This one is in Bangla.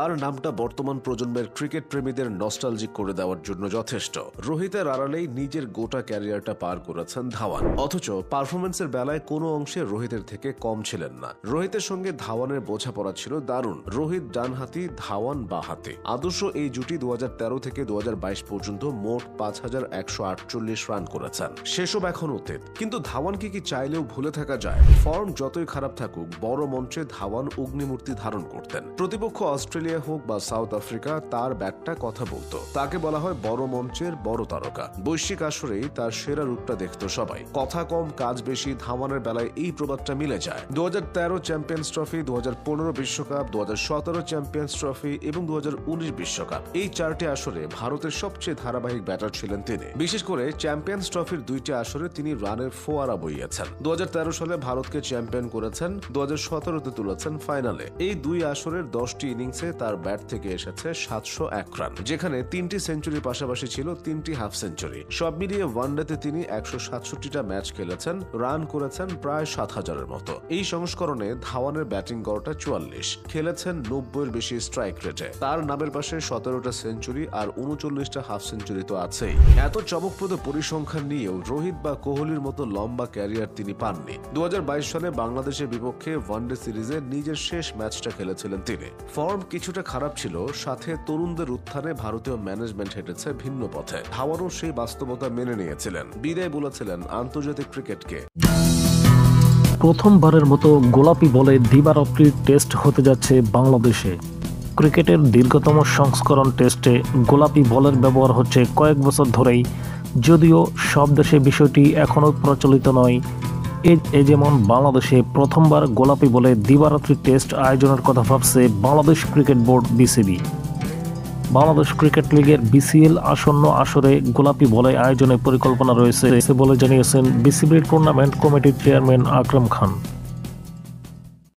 তার নামটা বর্তমান প্রজন্মের ক্রিকেট প্রেমীদের নস্টালজিক করে দেওয়ার জন্য যথেষ্ট। রোহিতের আড়ালেই নিজের গোটা ক্যারিয়ারটা পার করেছেন ধাওয়ান, অথচ পারফরমেন্সের বেলায় কোনো অংশে রোহিতের থেকে কম ছিলেন না। রোহিতের সঙ্গে ধাওয়ানের বোঝাপড়া ছিল দারুণ। রোহিত ডানহাতি, ধাওয়ান বাঁহাতি। আদর্শ এই জুটি 2013 থেকে 2022 পর্যন্ত মোট 5148 রান করেছেন। সেসব এখন অতীত, কিন্তু ধাওয়ানকে কি চাইলেও ভুলে থাকা যায়? ফর্ম যতই খারাপ থাকুক, বড় মঞ্চে ধাওয়ান অগ্নিমূর্তি ধারণ করতেন। প্রতিপক্ষ অস্ট্রেলিয়া হোক বা সাউথ আফ্রিকা, তার ব্যাটটা কথা বলতো। তাকে বলা হয় বড় মঞ্চের বড় তারকা। বৈশ্বিক আসরেই তার সেরা রূপটা দেখত সবাই। কথা কম, কাজ বেশি। ধাওয়ানের বেলায় এই প্রবাদটা মিলে যায়। 2013 চ্যাম্পিয়ন্স ট্রফি, 2015 বিশ্বকাপ, 2017 চ্যাম্পিয়ন্স ট্রফি এবং 2019 বিশ্বকাপ, এই চারটি আসরে ভারতের সবচেয়ে ধারাবাহিক ব্যাটার ছিলেন তিনি। বিশেষ করে চ্যাম্পিয়ন্স ট্রফির দুইটি আসরে তিনি রানের ফোয়ারা বইয়েছেন। 2013 সালে ভারতকে চ্যাম্পিয়ন করেছেন, 2017-তে তুলেছেন ফাইনালে। এই দুই আসরের 10টি ইনিংসে তার ব্যাট থেকে এসেছে 701 রান, যেখানে 3টি সেঞ্চুরির পাশাপাশি ছিল 3টি হাফ সেঞ্চুরি। সব মিলিয়ে ওয়ানডেতে তিনি 167টা ম্যাচ খেলেছেন, রান করেছেন প্রায় 7000-এর মতো। এই সংস্করণে ধাওয়ানের ব্যাটিং গড়টা 44, খেলেছেন 90-এর বেশি স্ট্রাইক রেটে। তার নামের পাশে 17টা সেঞ্চুরি আর 39টা হাফ সেঞ্চুরি তো আছেই। এত চমকপ্রদ পরিসংখ্যান নিয়েও রোহিত বা কোহলির মতো লম্বা ক্যারিয়ার তিনি পাননি। 2022 সালে বাংলাদেশের বিপক্ষে ওয়ানডে সিরিজে নিজের শেষ ম্যাচটা খেলেছিলেন তিনি। ফর্ম কিছুটা খারাপ ছিল, সাথে তরুণদের উত্থানে ভারতীয় ম্যানেজমেন্ট হেঁটেছে ভিন্ন পথে। ধাওয়ানও সেই বাস্তবতা মেনে নিয়েছিলেন, বিদায় বলেছিলেন আন্তর্জাতিক ক্রিকেটকে। প্রথমবারের মতো গোলাপি বলে দিবারাত্রির টেস্ট হতে যাচ্ছে বাংলাদেশে। ক্রিকেটের দীর্ঘতম সংস্করণ টেস্টে গোলাপি বলের ব্যবহার হচ্ছে কয়েক বছর ধরেই, যদিও সব দেশে বিষয়টি এখনও প্রচলিত নয়। এ যেমন বাংলাদেশে প্রথমবার গোলাপি বলে দিবারাত্রি টেস্ট আয়োজনের কথা ভাবছে Bangladesh cricket board BCB. Bangladesh cricket লিগের বিসিএল আসন্ন আসরে গোলাপি বলে আয়োজনের পরিকল্পনা রয়েছে বলে জানিয়েছেন বিসিবির টুর্নামেন্ট কমিটির চেয়ারম্যান আকরাম খান।